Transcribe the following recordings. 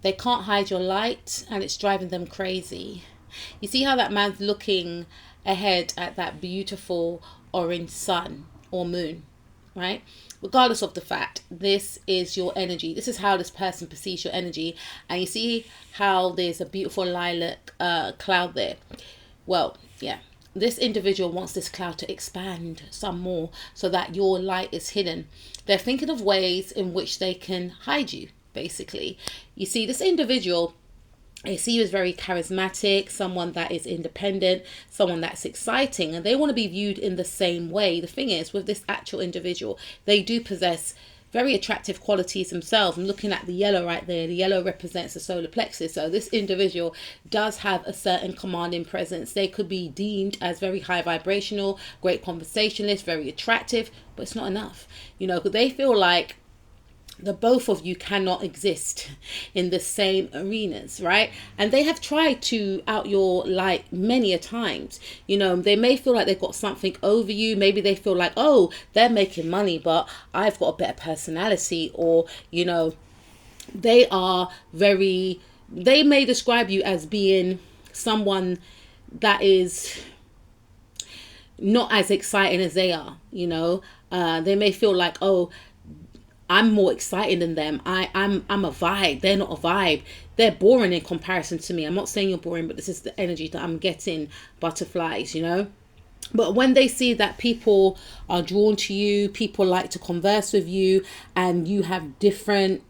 They can't hide your light, and it's driving them crazy. You see how that man's looking ahead at that beautiful orange sun or moon, right? Regardless of the fact, this is your energy. This is how this person perceives your energy. And you see how there's a beautiful lilac cloud there. Well, yeah, this individual wants this cloud to expand some more so that your light is hidden. They're thinking of ways in which they can hide you, basically. You see, this individual, I see you as very charismatic, someone that is independent, someone that's exciting, and they want to be viewed in the same way. The thing is, with this actual individual, they do possess very attractive qualities themselves. I'm looking at the yellow right there. The yellow represents the solar plexus. So this individual does have a certain commanding presence. They could be deemed as very high vibrational, great conversationalist, very attractive, but it's not enough. You know, because they feel like the both of you cannot exist in the same arenas, right? And they have tried to out your light many a times. You know, they may feel like they've got something over you. Maybe they feel like, oh, they're making money, but I've got a better personality. Or, you know, they may describe you as being someone that is not as exciting as they are. You know, they may feel like, oh, I'm more exciting than them. I'm a vibe. They're not a vibe. They're boring in comparison to me. I'm not saying you're boring, but this is the energy that I'm getting, butterflies, you know. But when they see that people are drawn to you, people like to converse with you, and you have different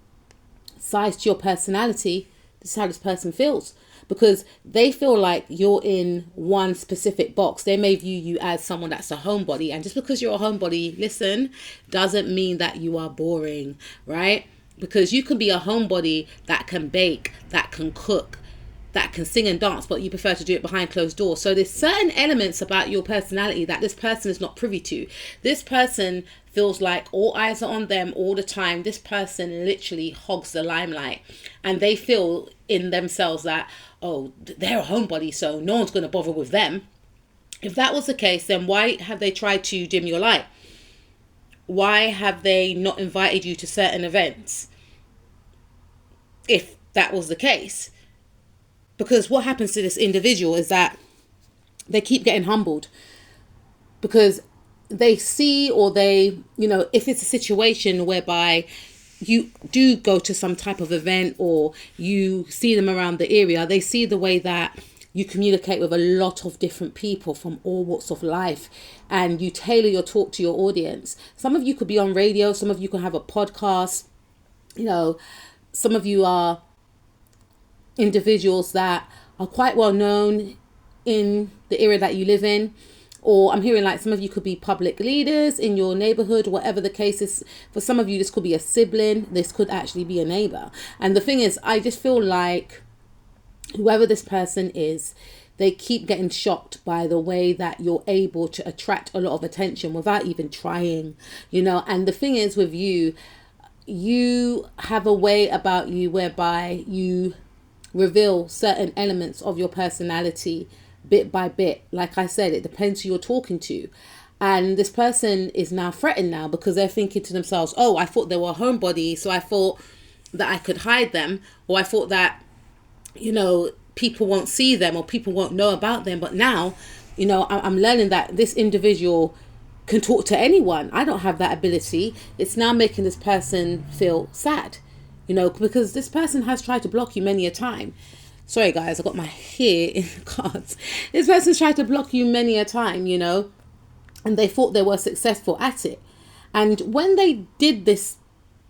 sides to your personality, this is how this person feels. Because they feel like you're in one specific box. They may view you as someone that's a homebody. And just because you're a homebody, listen, doesn't mean that you are boring, right? Because you can be a homebody that can bake, that can cook, that can sing and dance, but you prefer to do it behind closed doors. So there's certain elements about your personality that this person is not privy to. This person feels like all eyes are on them all the time. This person literally hogs the limelight, and they feel in themselves that, oh, they're a homebody, so no one's going to bother with them. If that was the case, then why have they tried to dim your light? Why have they not invited you to certain events? If that was the case. Because what happens to this individual is that they keep getting humbled, because they see, or they, you know, if it's a situation whereby you do go to some type of event or you see them around the area, they see the way that you communicate with a lot of different people from all walks of life, and you tailor your talk to your audience. Some of you could be on radio, some of you could have a podcast, you know, some of you are individuals that are quite well known in the area that you live in. Or I'm hearing like some of you could be public leaders in your neighborhood, whatever the case is. For some of you, this could be a sibling. This could actually be a neighbor. And the thing is, I just feel like whoever this person is, they keep getting shocked by the way that you're able to attract a lot of attention without even trying, you know. And the thing is with you, you have a way about you whereby you reveal certain elements of your personality bit by bit. Like I said, it depends who you're talking to. And this person is now threatened now because they're thinking to themselves, oh, I thought they were a homebody, so I thought that I could hide them, or I thought that, you know, people won't see them or people won't know about them. But now, you know, I'm learning that this individual can talk to anyone. I don't have that ability. It's now making this person feel sad, you know, because this person has tried to block you many a time. Sorry guys, I got my hair in the cards. This person's tried to block you many a time, you know, and they thought they were successful at it. And when they did this,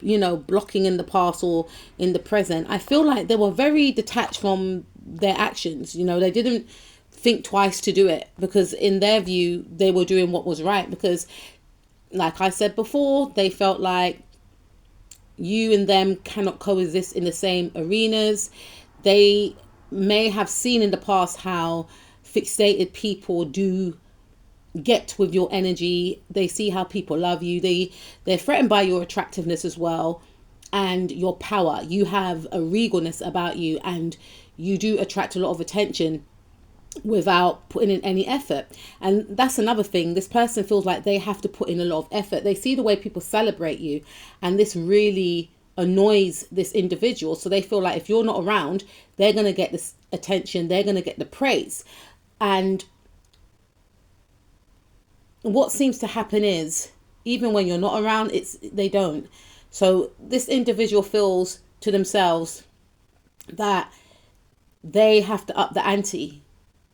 you know, blocking in the past or in the present, I feel like they were very detached from their actions. You know, they didn't think twice to do it, because in their view, they were doing what was right. Because like I said before, they felt like you and them cannot coexist in the same arenas. They may have seen in the past how fixated people do get with your energy. They see how people love you. They're threatened by your attractiveness as well, and your power. You have a regalness about you, and you do attract a lot of attention without putting in any effort. And that's another thing. This person feels like they have to put in a lot of effort. They see the way people celebrate you, and this really annoys this individual. So they feel like if you're not around, they're going to get this attention, they're going to get the praise. And what seems to happen is, even when you're not around, they don't. So this individual feels to themselves that they have to up the ante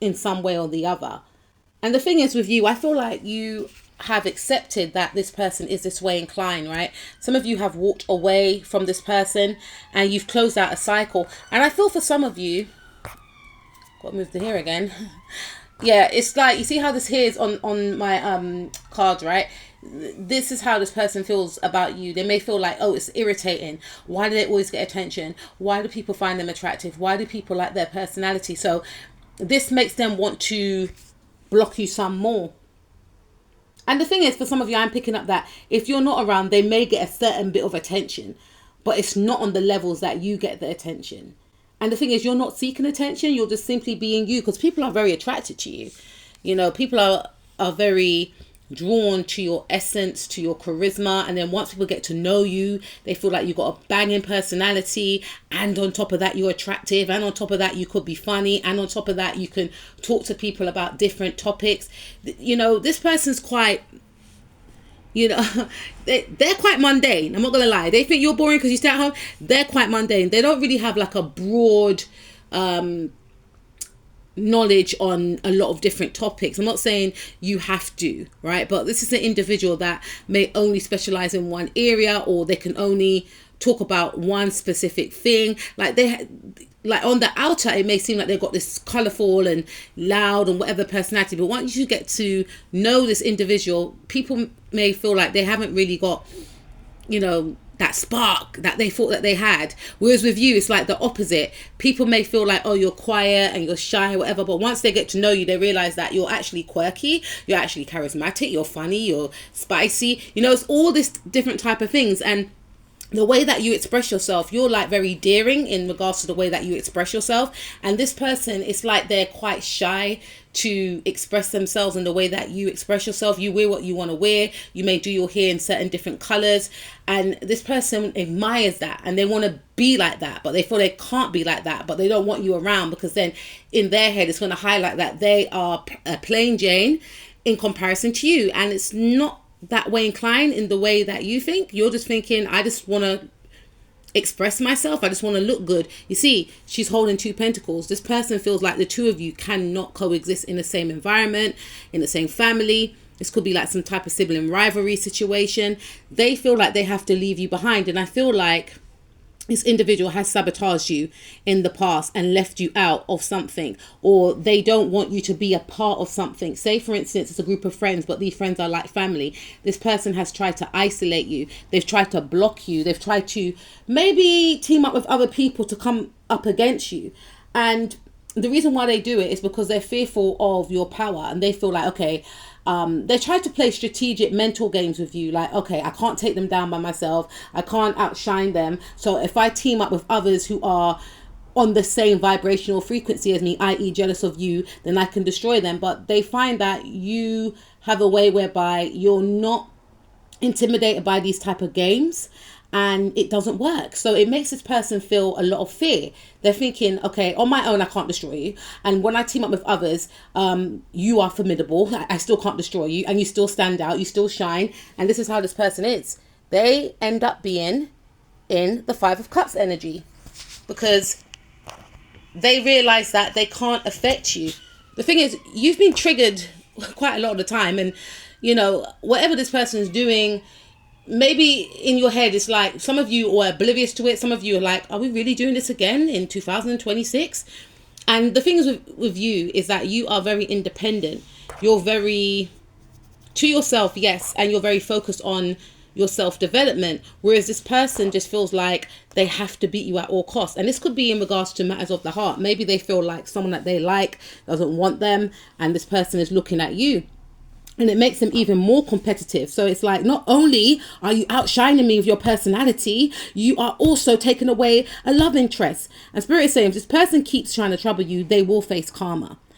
in some way or the other. And the thing is with you, I feel like you have accepted that this person is this way inclined, right? Some of you have walked away from this person and you've closed out a cycle. And I feel for some of you, got to move the hair again. Yeah, it's like, you see how this hair is on my card, right? This is how this person feels about you. They may feel like, oh, it's irritating. Why do they always get attention? Why do people find them attractive? Why do people like their personality? So this makes them want to block you some more. And the thing is, for some of you, I'm picking up that if you're not around, they may get a certain bit of attention, but it's not on the levels that you get the attention. And the thing is, you're not seeking attention. You're just simply being you, because people are very attracted to you. You know, people are very drawn to your essence, to your charisma. And then once people get to know you, they feel like you've got a banging personality. And on top of that, you're attractive. And on top of that, you could be funny. And on top of that, you can talk to people about different topics. You know, this person's quite, you know, they're quite mundane. I'm not going to lie. They think you're boring because you stay at home. They're quite mundane. They don't really have like a broad knowledge on a lot of different topics. I'm not saying you have to, right? But this is an individual that may only specialize in one area, or they can only talk about one specific thing. Like like on the outer, it may seem like they've got this colorful and loud and whatever personality, but once you get to know this individual, people may feel like they haven't really got, you know, that spark that they thought that they had. Whereas with you, it's like the opposite. People may feel like, oh, you're quiet and you're shy or whatever, but once they get to know you, they realize that you're actually quirky, you're actually charismatic, you're funny, you're spicy. You know, it's all this different type of things. And the way that you express yourself, you're like very daring in regards to the way that you express yourself. And this person, it's like they're quite shy to express themselves in the way that you express yourself. You wear what you want to wear. You may do your hair in certain different colors. And this person admires that and they want to be like that, but they feel they can't be like that, but they don't want you around, because then in their head, it's going to highlight that they are a plain Jane in comparison to you. And it's not that way inclined in the way that you think. You're just thinking, I just want to express myself, I just want to look good. You see, she's holding 2 pentacles. This person feels like the two of you cannot coexist in the same environment, in the same family. This could be like some type of sibling rivalry situation. They feel like they have to leave you behind. And I feel like this individual has sabotaged you in the past and left you out of something, or they don't want you to be a part of something. Say, for instance, it's a group of friends, but these friends are like family. This person has tried to isolate you. They've tried to block you. They've tried to maybe team up with other people to come up against you. And the reason why they do it is because they're fearful of your power, and they feel like, okay, they try to play strategic mental games with you. Like, okay, I can't take them down by myself. I can't outshine them. So if I team up with others who are on the same vibrational frequency as me, i.e. jealous of you, then I can destroy them. But they find that you have a way whereby you're not intimidated by these type of games, and it doesn't work. So it makes this person feel a lot of fear. They're thinking, okay, on my own, I can't destroy you. And when I team up with others, you are formidable. I still can't destroy you. And you still stand out. You still shine. And this is how this person is. They end up being in the 5 of Cups energy, because they realize that they can't affect you. The thing is, you've been triggered quite a lot of the time. And, you know, whatever this person is doing, maybe in your head, it's like some of you are oblivious to it. Some of you are like, are we really doing this again in 2026? And the thing is with you is that you are very independent. You're very to yourself, yes, and you're very focused on your self-development. Whereas this person just feels like they have to beat you at all costs. And this could be in regards to matters of the heart. Maybe they feel like someone that they like doesn't want them, and this person is looking at you. And it makes them even more competitive. So it's like, not only are you outshining me with your personality, you are also taking away a love interest. And Spirit is saying, if this person keeps trying to trouble you, they will face karma.